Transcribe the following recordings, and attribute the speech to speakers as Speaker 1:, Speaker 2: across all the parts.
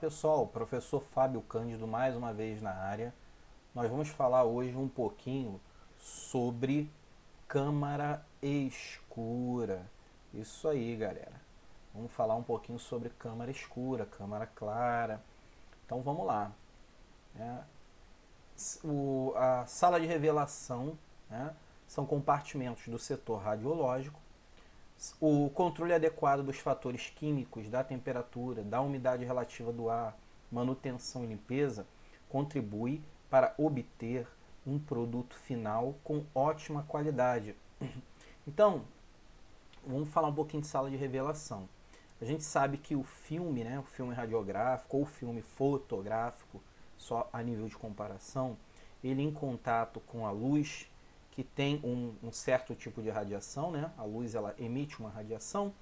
Speaker 1: pessoal, professor Fábio Cândido mais uma vez na área. Nós vamos falar hoje um pouquinho sobre câmara escura. Isso aí, galera. Vamos falar um pouquinho sobre câmara escura, câmara clara. Então vamos lá. A sala de revelação, né, são compartimentos do setor radiológico. O controle adequado dos fatores químicos, da temperatura, da umidade relativa do ar, manutenção e limpeza contribui para obter um produto final com ótima qualidade. Então, vamos falar um pouquinho de sala de revelação. A gente sabe que o filme, né, o filme radiográfico ou o filme fotográfico, só a nível de comparação, ele em contato com a luz, que tem um certo tipo de radiação, né? A luz ela emite uma radiação,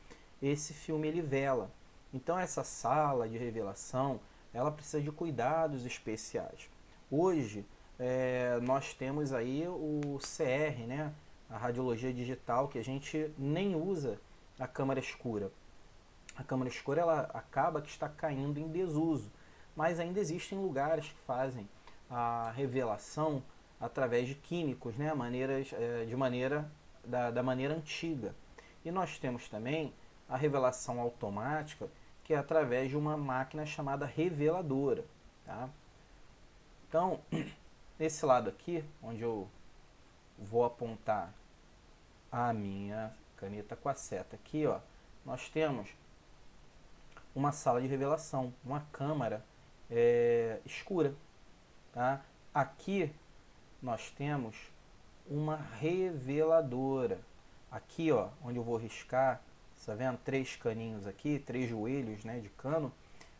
Speaker 1: esse filme ele vela. Então essa sala de revelação, ela precisa de cuidados especiais. Hoje nós temos aí o CR, né? A radiologia digital, que a gente nem usa a câmara escura. A câmara escura ela acaba que está caindo em desuso, mas ainda existem lugares que fazem a revelação através de químicos, né? Da maneira antiga. E nós temos também a revelação automática, que é através de uma máquina chamada reveladora. Tá? Então, nesse lado aqui, onde eu vou apontar a minha caneta com a seta aqui, ó, nós temos uma sala de revelação, uma câmara escura. Tá? Aqui nós temos uma reveladora. Aqui, ó, onde eu vou riscar, tá vendo? 3 caninhos aqui, 3 joelhos, né, de cano.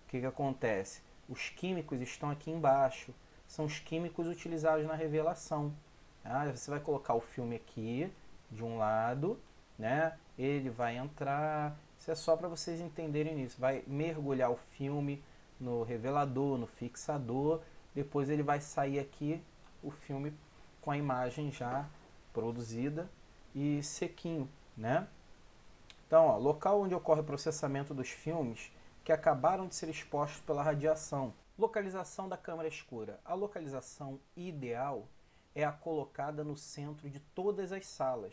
Speaker 1: O que acontece? Os químicos estão aqui embaixo. São os químicos utilizados na revelação. Tá? Você vai colocar o filme aqui, de um lado, né? Ele vai entrar. Isso é só para vocês entenderem isso. Vai mergulhar o filme no revelador, no fixador. Depois ele vai sair aqui, o filme com a imagem já produzida e sequinho, né? Então, ó, local onde ocorre o processamento dos filmes que acabaram de ser expostos pela radiação. Localização da câmara escura. A localização ideal é a colocada no centro de todas as salas,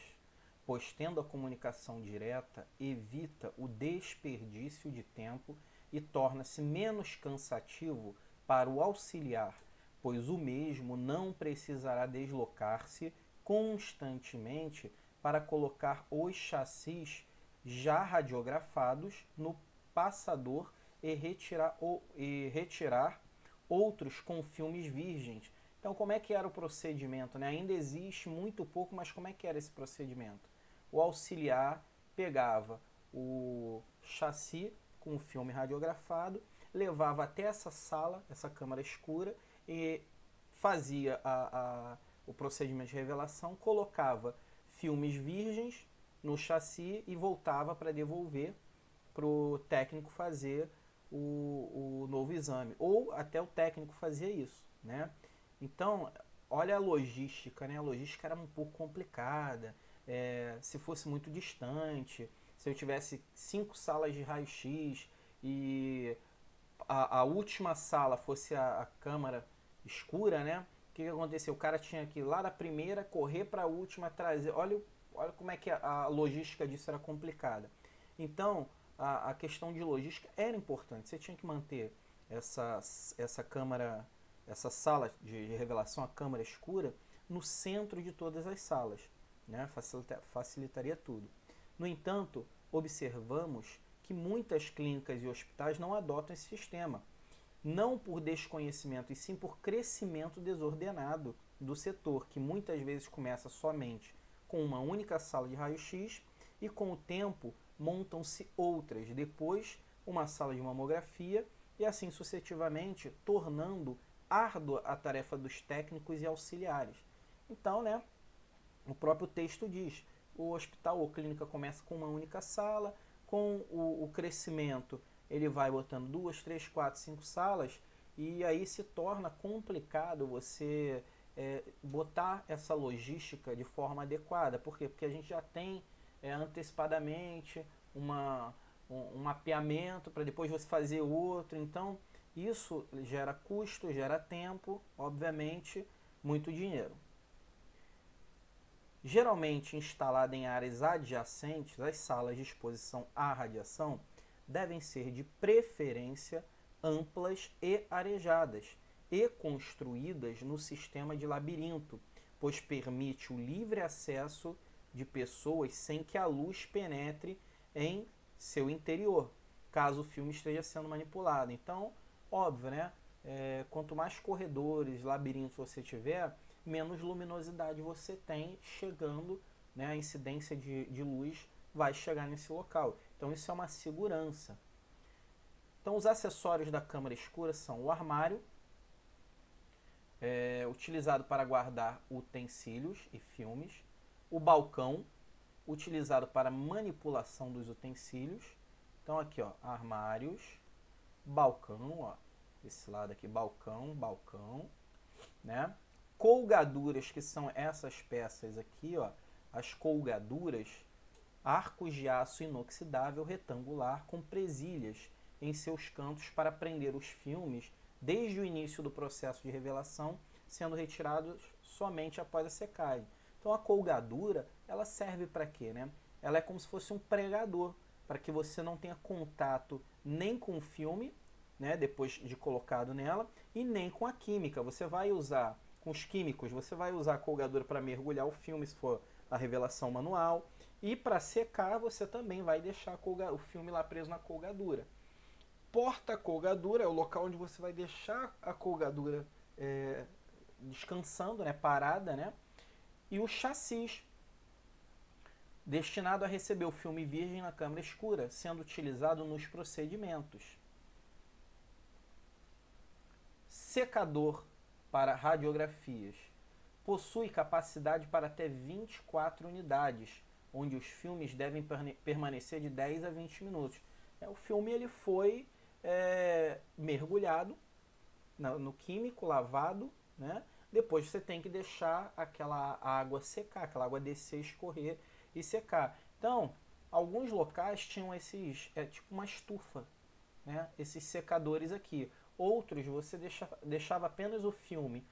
Speaker 1: pois tendo a comunicação direta, evita o desperdício de tempo e torna-se menos cansativo para o auxiliar, pois o mesmo não precisará deslocar-se constantemente para colocar os chassis já radiografados no passador e retirar outros com filmes virgens. Então, como é que era o procedimento? Né? Ainda existe muito pouco, mas como é que era esse procedimento? O auxiliar pegava o chassi com o filme radiografado, levava até essa sala, essa câmara escura, e fazia o procedimento de revelação, colocava filmes virgens no chassi e voltava para devolver para o técnico fazer o novo exame. Ou até o técnico fazia isso. Né? Então, olha a logística, né? A logística era um pouco complicada. Se fosse muito distante, se eu tivesse 5 salas de raio-x e a última sala fosse a câmara escura, né? O que aconteceu? O cara tinha que ir lá da primeira, correr para a última, trazer. Olha como é que a logística disso era complicada. Então, a questão de logística era importante. Você tinha que manter essa câmara, essa sala de revelação, a câmara escura, no centro de todas as salas. Né? Facilitaria tudo. No entanto, observamos que muitas clínicas e hospitais não adotam esse sistema, não por desconhecimento, e sim por crescimento desordenado do setor, que muitas vezes começa somente com uma única sala de raio-x e com o tempo montam-se outras, depois uma sala de mamografia e assim sucessivamente, tornando árdua a tarefa dos técnicos e auxiliares. Então, né, o próprio texto diz, o hospital ou clínica começa com uma única sala, com o crescimento ele vai botando 2, 3, 4, 5 salas e aí se torna complicado você botar essa logística de forma adequada. Por quê? Porque a gente já tem antecipadamente um mapeamento para depois você fazer outro. Então Isso gera custo, gera tempo, obviamente, muito dinheiro. Geralmente instalada em áreas adjacentes, as salas de exposição à radiação devem ser de preferência amplas e arejadas e construídas no sistema de labirinto, pois permite o livre acesso de pessoas sem que a luz penetre em seu interior, caso o filme esteja sendo manipulado. Então, óbvio, né? Quanto mais corredores, labirintos você tiver, menos luminosidade você tem chegando, né? A incidência de luz vai chegar nesse local. Então isso é uma segurança. Então os acessórios da câmara escura são o armário, utilizado para guardar utensílios e filmes, o balcão, utilizado para manipulação dos utensílios. Então aqui, ó, armários, balcão, ó, esse lado aqui, balcão, balcão, né? Colgaduras, que são essas peças aqui, ó, as colgaduras, arcos de aço inoxidável retangular com presilhas em seus cantos para prender os filmes desde o início do processo de revelação, sendo retirados somente após a secagem. Então a colgadura, ela serve para quê, né? Ela é como se fosse um pregador, para que você não tenha contato nem com o filme, né, depois de colocado nela, e nem com a química. Você vai usar, com os químicos, você vai usar a colgadura para mergulhar o filme, se for a revelação manual, e para secar você também vai deixar o filme lá preso na colgadura. Porta-colgadura é o local onde você vai deixar a colgadura descansando, né, parada, né? E o chassis, destinado a receber o filme virgem na câmara escura, sendo utilizado nos procedimentos. Secador para radiografias. Possui capacidade para até 24 unidades, onde os filmes devem permanecer de 10 a 20 minutos. O filme ele foi mergulhado no químico, lavado, né? Depois você tem que deixar aquela água secar, aquela água descer, escorrer e secar. Então, alguns locais tinham esses, tipo uma estufa, né? Esses secadores aqui. Outros você deixava apenas o filme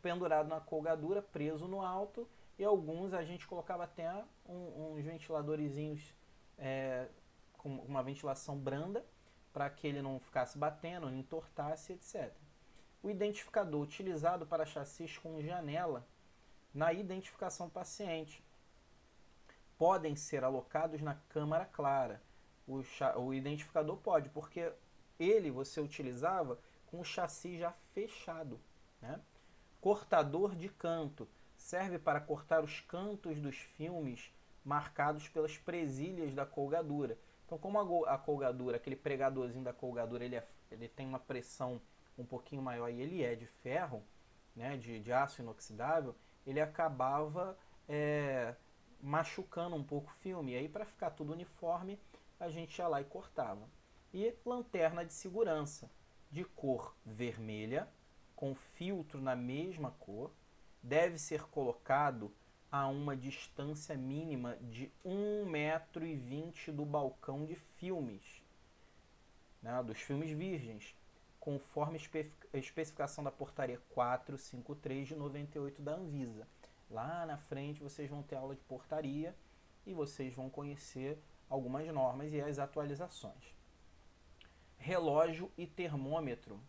Speaker 1: pendurado na colgadura, preso no alto, e alguns a gente colocava até uns ventiladorzinhos com uma ventilação branda, para que ele não ficasse batendo, não entortasse, etc. O identificador utilizado para chassis com janela na identificação do paciente. Podem ser alocados na câmara clara. O identificador pode, porque ele você utilizava com o chassi já fechado, né? Cortador de canto. Serve para cortar os cantos dos filmes marcados pelas presilhas da colgadura. Então, como a colgadura, aquele pregadorzinho da colgadura, ele tem uma pressão um pouquinho maior e ele é de ferro, né, de aço inoxidável, ele acabava machucando um pouco o filme. E aí, para ficar tudo uniforme, a gente ia lá e cortava. E lanterna de segurança, de cor vermelha, com filtro na mesma cor, deve ser colocado a uma distância mínima de 1,20 m do balcão de filmes, né, dos filmes virgens, conforme a especificação da portaria 453 de 98 da Anvisa. Lá na frente vocês vão ter aula de portaria e vocês vão conhecer algumas normas e as atualizações. Relógio e termômetro.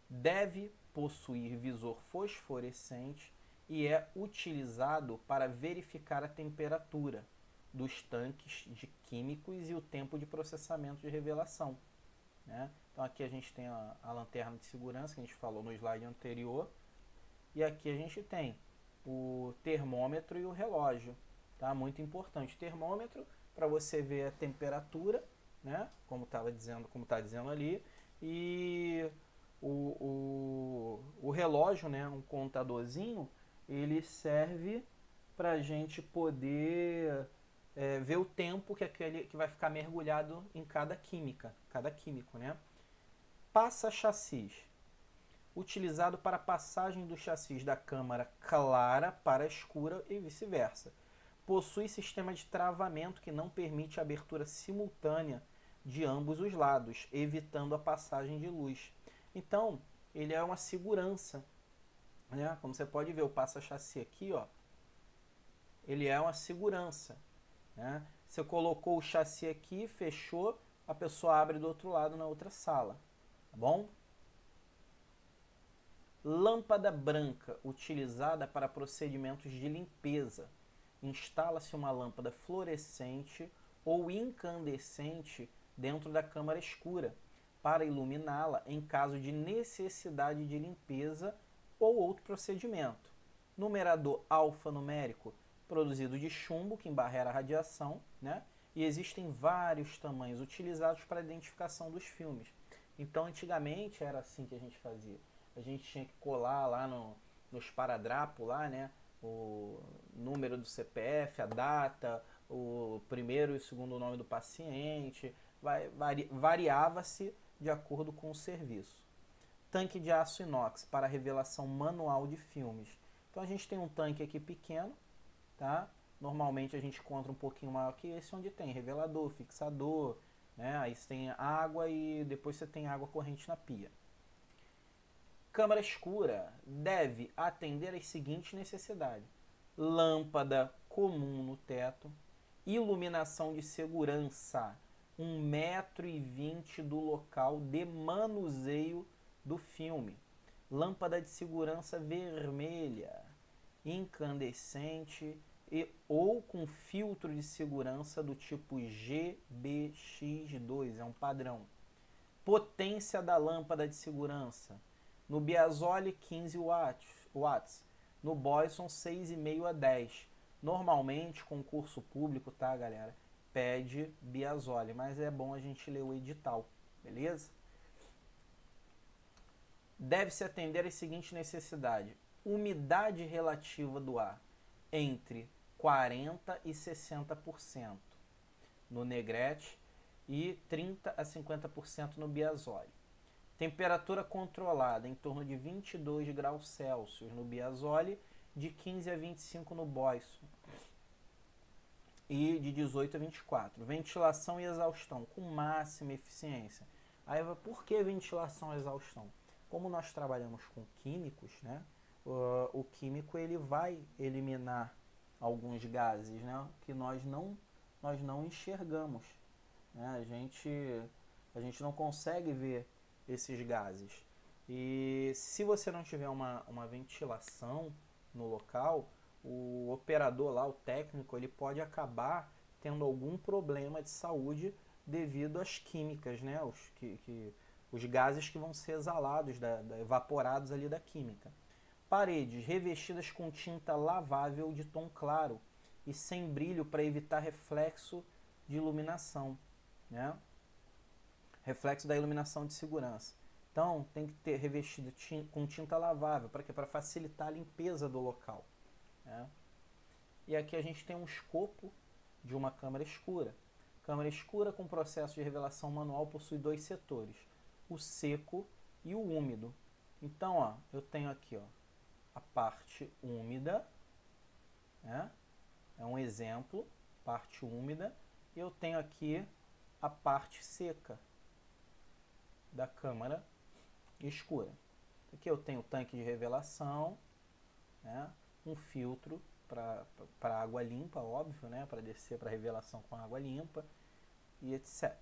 Speaker 1: Deve possuir visor fosforescente e é utilizado para verificar a temperatura dos tanques de químicos e o tempo de processamento de revelação, né? Então aqui a gente tem a lanterna de segurança que a gente falou no slide anterior, e aqui a gente tem o termômetro e o relógio, tá? Muito importante. Termômetro para você ver a temperatura, né? Como está dizendo ali, e o relógio, né? Um contadorzinho, ele serve para a gente poder ver o tempo que vai ficar mergulhado em cada químico, né? Passa-chassis, utilizado para a passagem do chassis da câmara clara para a escura e vice-versa. Possui sistema de travamento que não permite a abertura simultânea de ambos os lados, evitando a passagem de luz. Então, ele é uma segurança, né? Como você pode ver, o passa-chassi aqui, ó, ele é uma segurança, né? Você colocou o chassi aqui, fechou, a pessoa abre do outro lado na outra sala, tá bom? Lâmpada branca, utilizada para procedimentos de limpeza. Instala-se uma lâmpada fluorescente ou incandescente dentro da câmara escura, para iluminá-la em caso de necessidade de limpeza ou outro procedimento. Numerador alfanumérico, produzido de chumbo, que embarrera a radiação, né? E existem vários tamanhos utilizados para a identificação dos filmes. Então, antigamente era assim que a gente fazia. A gente tinha que colar lá no esparadrapo, lá, né? O número do CPF, a data, o primeiro e o segundo nome do paciente, variava-se de acordo com o serviço. Tanque de aço inox para revelação manual de filmes. Então a gente tem um tanque aqui pequeno, tá? Normalmente a gente encontra um pouquinho maior que esse, onde tem revelador, fixador, né? Aí você tem água e depois você tem água corrente na pia. Câmara escura deve atender às seguintes necessidades: lâmpada comum no teto, iluminação de segurança, 1,20 m do local de manuseio do filme, lâmpada de segurança vermelha, incandescente ou com filtro de segurança do tipo GBX2, é um padrão. Potência da lâmpada de segurança: no Biasoli 15 watts, no Boyson 6,5 a 10. Normalmente, concurso público, tá, galera, pede Biasoli, mas é bom a gente ler o edital, beleza? Deve-se atender às seguintes necessidades: umidade relativa do ar entre 40% e 60% no Negrete e 30% a 50% no Biasoli. Temperatura controlada em torno de 22 graus Celsius no Biasoli, de 15 a 25 no Boyson e de 18 a 24. Ventilação e exaustão com máxima eficiência. Aí, por que ventilação e exaustão? Como nós trabalhamos com químicos, né? O químico ele vai eliminar alguns gases, né? Que nós não enxergamos, né? A gente não consegue ver esses gases. E se você não tiver uma ventilação no local, o operador lá, o técnico, ele pode acabar tendo algum problema de saúde devido às químicas, né? Os gases que vão ser exalados, evaporados ali da química. Paredes revestidas com tinta lavável de tom claro e sem brilho para evitar reflexo de iluminação, né? Reflexo da iluminação de segurança. Então, tem que ter revestido com tinta lavável. Para quê? Para facilitar a limpeza do local, né? E aqui a gente tem um escopo de uma câmara escura. Câmara escura com processo de revelação manual possui dois setores: o seco e o úmido. Então, ó, eu tenho aqui, ó, a parte úmida, né? É um exemplo, parte úmida. E eu tenho aqui a parte seca da câmara escura. Aqui eu tenho o tanque de revelação, né? Um filtro para água limpa, óbvio, né? Para descer para revelação com água limpa e etc.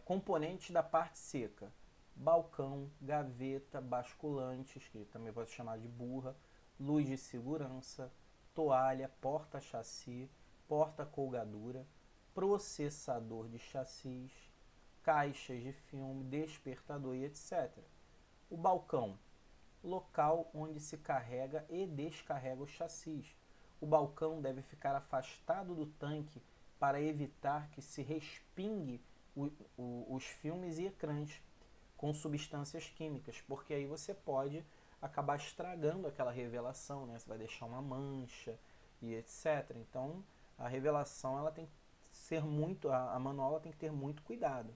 Speaker 1: Componentes da parte seca: balcão, gaveta, basculantes, que também pode ser chamado de burra, luz de segurança, toalha, porta-chassi, porta-colgadura, processador de chassis, caixas de filme, despertador e etc. O balcão: local onde se carrega e descarrega os chassis. O balcão deve ficar afastado do tanque para evitar que se respingue os filmes e ecrãs com substâncias químicas, porque aí você pode acabar estragando aquela revelação, né? Você vai deixar uma mancha e etc. Então, a revelação ela tem que ser a manual ela tem que ter muito cuidado.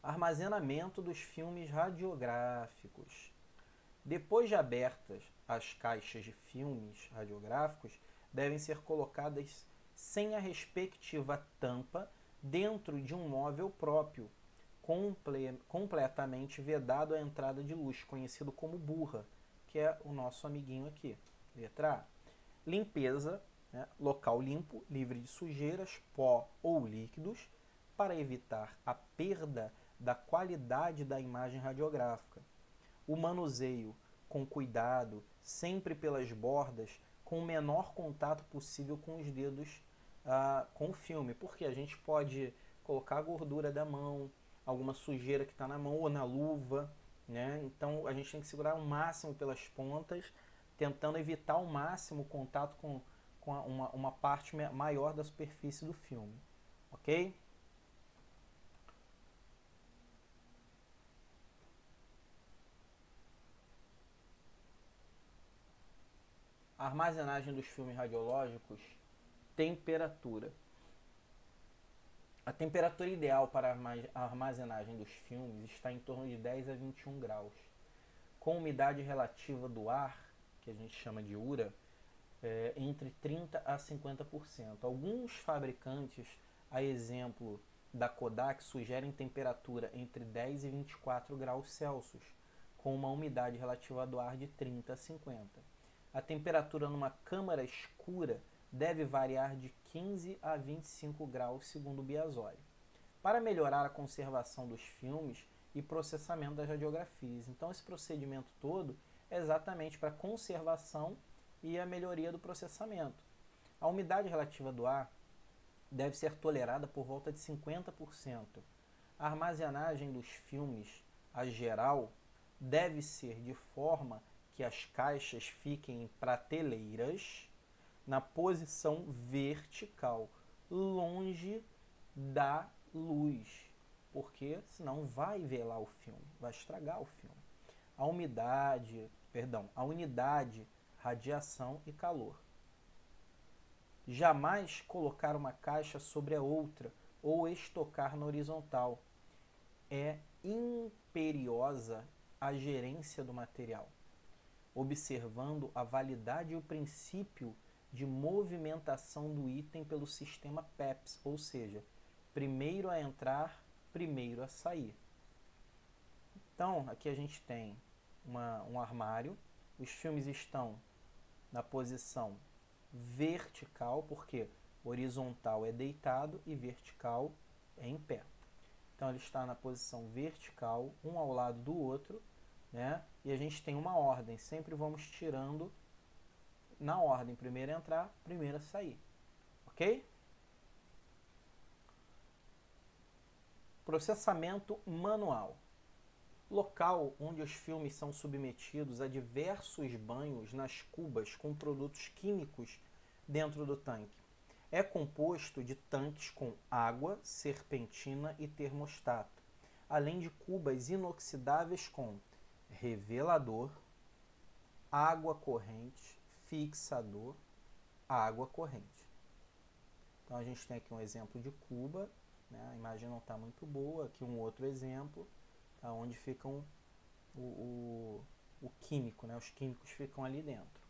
Speaker 1: Armazenamento dos filmes radiográficos. Depois de abertas as caixas de filmes radiográficos, devem ser colocadas sem a respectiva tampa dentro de um móvel próprio, completamente vedado à entrada de luz, conhecido como burra, que é o nosso amiguinho aqui. Letra A. Limpeza, né? Local limpo, livre de sujeiras, pó ou líquidos, para evitar a perda da qualidade da imagem radiográfica. O manuseio com cuidado, sempre pelas bordas, com o menor contato possível com os dedos com o filme, porque a gente pode colocar a gordura da mão, alguma sujeira que está na mão ou na luva, né? Então a gente tem que segurar o máximo pelas pontas, tentando evitar ao máximo o contato com uma parte maior da superfície do filme, ok? A armazenagem dos filmes radiológicos, temperatura. A temperatura ideal para a armazenagem dos filmes está em torno de 10 a 21 graus. Com umidade relativa do ar, que a gente chama de URA, entre 30 a 50%. Alguns fabricantes, a exemplo da Kodak, sugerem temperatura entre 10 e 24 graus Celsius, com uma umidade relativa do ar de 30 a 50%. A temperatura numa câmara escura deve variar de 15 a 25 graus, segundo o Biasoli, para melhorar a conservação dos filmes e processamento das radiografias. Então, esse procedimento todo é exatamente para a conservação e a melhoria do processamento. A umidade relativa do ar deve ser tolerada por volta de 50%. A armazenagem dos filmes, a geral, deve ser de forma que as caixas fiquem em prateleiras na posição vertical, longe da luz, porque senão vai velar o filme, vai estragar o filme. A unidade, radiação e calor. Jamais colocar uma caixa sobre a outra ou estocar na horizontal. É imperiosa a gerência do material, observando a validade e o princípio de movimentação do item pelo sistema PEPS, ou seja, primeiro a entrar, primeiro a sair. Então, aqui a gente tem um armário, os filmes estão na posição vertical, porque horizontal é deitado e vertical é em pé. Então, ele está na posição vertical, um ao lado do outro, né? E a gente tem uma ordem, sempre vamos tirando na ordem, primeiro a entrar, primeiro a sair, ok? Processamento manual. Local onde os filmes são submetidos a diversos banhos nas cubas com produtos químicos dentro do tanque. É composto de tanques com água, serpentina e termostato, além de cubas inoxidáveis com revelador, água corrente, fixador, água corrente. Então a gente tem aqui um exemplo de cuba, né? A imagem não está muito boa, aqui um outro exemplo, tá? Onde ficam o químico, né? Os químicos ficam ali dentro.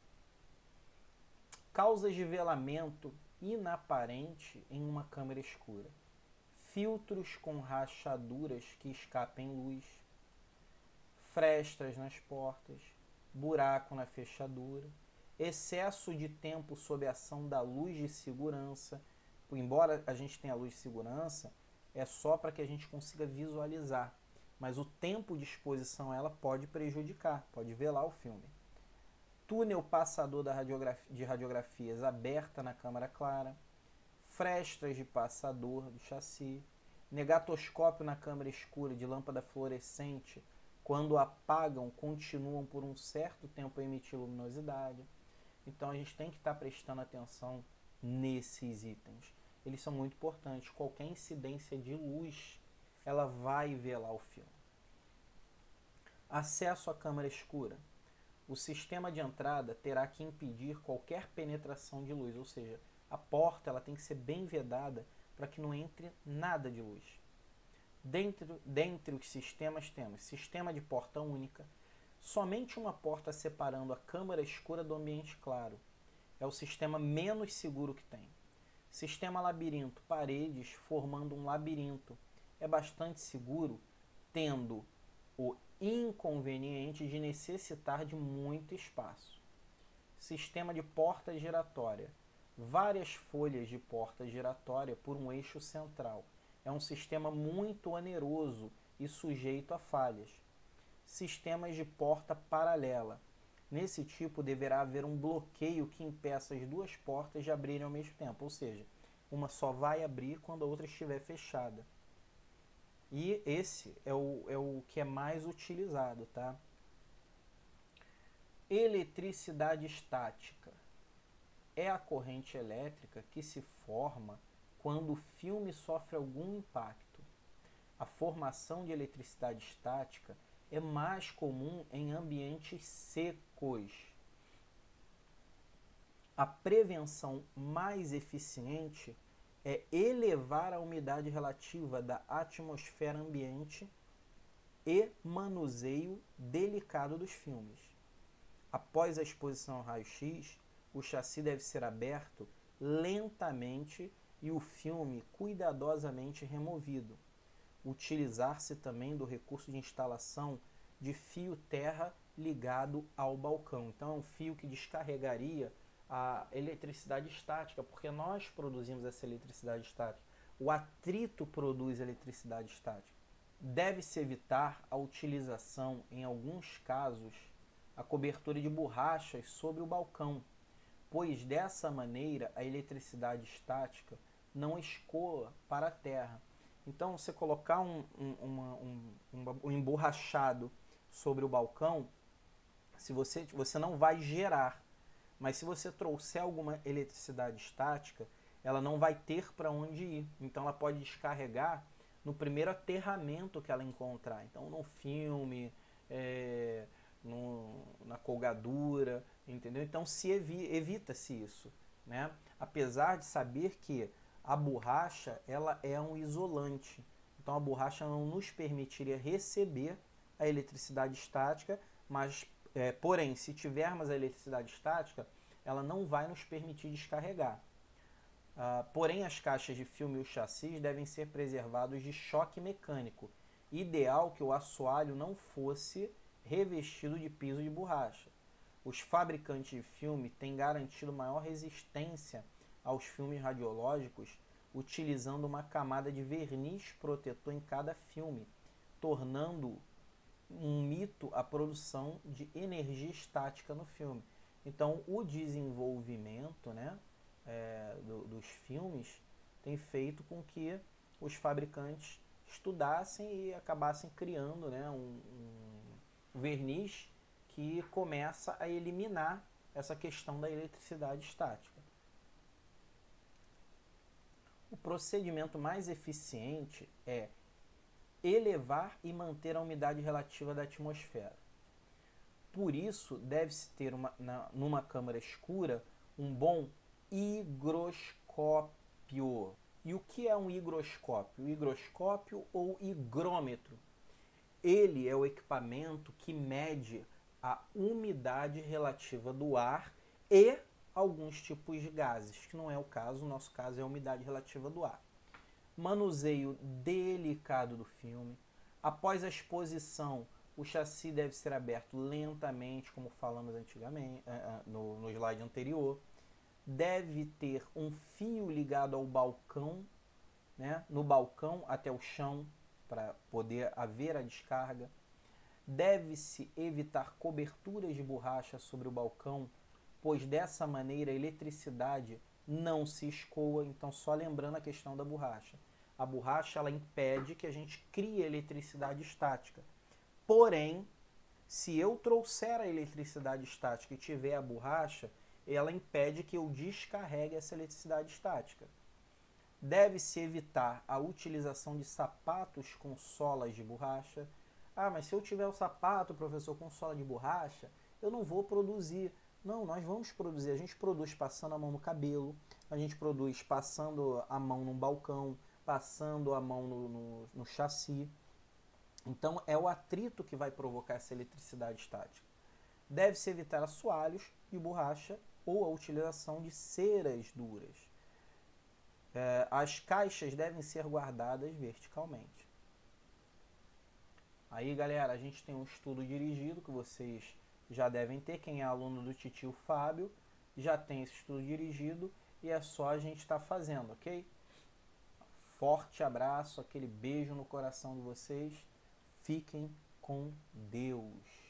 Speaker 1: Causas de velamento inaparente em uma câmera escura. Filtros com rachaduras que escapem luz, frestas nas portas, buraco na fechadura, excesso de tempo sob a ação da luz de segurança. Embora a gente tenha a luz de segurança, é só para que a gente consiga visualizar, mas o tempo de exposição a ela pode prejudicar, pode velar o filme. Túnel passador de radiografias aberta na câmara clara, frestas de passador do chassi, negatoscópio na câmara escura de lâmpada fluorescente, quando apagam, continuam por um certo tempo a emitir luminosidade. Então a gente tem que estar prestando atenção nesses itens. Eles são muito importantes. Qualquer incidência de luz, ela vai velar o filme. Acesso à câmara escura. O sistema de entrada terá que impedir qualquer penetração de luz, ou seja, a porta ela tem que ser bem vedada para que não entre nada de luz. Dentre os sistemas temos sistema de porta única, somente uma porta separando a câmara escura do ambiente claro. É o sistema menos seguro que tem. Sistema labirinto, paredes formando um labirinto. É bastante seguro, tendo o inconveniente de necessitar de muito espaço. Sistema de porta giratória. Várias folhas de porta giratória por um eixo central. É um sistema muito oneroso e sujeito a falhas. Sistemas de porta paralela. Nesse tipo deverá haver um bloqueio que impeça as duas portas de abrirem ao mesmo tempo, ou seja, uma só vai abrir quando a outra estiver fechada. E esse é o que é mais utilizado, tá? Eletricidade estática. É a corrente elétrica que se forma quando o filme sofre algum impacto. A formação de eletricidade estática é mais comum em ambientes secos. A prevenção mais eficiente é elevar a umidade relativa da atmosfera ambiente e manuseio delicado dos filmes. Após a exposição ao raio-x, o chassi deve ser aberto lentamente e o filme cuidadosamente removido. Utilizar-se também do recurso de instalação de fio terra ligado ao balcão. Então é um fio que descarregaria a eletricidade estática, porque nós produzimos essa eletricidade estática. O atrito produz eletricidade estática. Deve-se evitar a utilização, em alguns casos, a cobertura de borrachas sobre o balcão, pois dessa maneira a eletricidade estática não escoa para a terra. Então, você colocar um emborrachado sobre o balcão, se você não vai gerar, mas se você trouxer alguma eletricidade estática, ela não vai ter para onde ir. Então, ela pode descarregar no primeiro aterramento que ela encontrar. Então, no filme, na colgadura, entendeu? Então, evita-se isso, né? Apesar de saber que a borracha ela é um isolante. Então, a borracha não nos permitiria receber a eletricidade estática, mas, porém, se tivermos a eletricidade estática, ela não vai nos permitir descarregar. Porém, as caixas de filme e os chassis devem ser preservados de choque mecânico. Ideal que o assoalho não fosse revestido de piso de borracha. Os fabricantes de filme têm garantido maior resistência aos filmes radiológicos utilizando uma camada de verniz protetor em cada filme, tornando um mito a produção de energia estática no filme. Então, o desenvolvimento, né, dos filmes tem feito com que os fabricantes estudassem e acabassem criando, né, um verniz que começa a eliminar essa questão da eletricidade estática. O procedimento mais eficiente é elevar e manter a umidade relativa da atmosfera. Por isso, deve-se ter numa câmara escura um bom higroscópio. E o que é um higroscópio? O higroscópio ou higrômetro? Ele é o equipamento que mede a umidade relativa do ar e alguns tipos de gases, que não é o caso, o nosso caso é a umidade relativa do ar. Manuseio delicado do filme. Após a exposição, o chassi deve ser aberto lentamente, como falamos antigamente, no slide anterior. Deve ter um fio ligado ao balcão, né, no balcão até o chão, para poder haver a descarga. Deve-se evitar coberturas de borracha sobre o balcão, pois dessa maneira a eletricidade não se escoa. Então, só lembrando a questão da borracha. A borracha ela impede que a gente crie eletricidade estática. Porém, se eu trouxer a eletricidade estática e tiver a borracha, ela impede que eu descarregue essa eletricidade estática. Deve-se evitar a utilização de sapatos com solas de borracha. Ah, mas se eu tiver o sapato, professor, com sola de borracha, eu não vou produzir. Não, nós vamos produzir. A gente produz passando a mão no cabelo, a gente produz passando a mão num balcão, passando a mão no chassi. Então, é o atrito que vai provocar essa eletricidade estática. Deve-se evitar assoalhos de borracha ou a utilização de ceras duras. As caixas devem ser guardadas verticalmente. Aí, galera, a gente tem um estudo dirigido que vocês já devem ter. Quem é aluno do titio Fábio já tem esse estudo dirigido e é só a gente estar fazendo, ok? Forte abraço, aquele beijo no coração de vocês. Fiquem com Deus.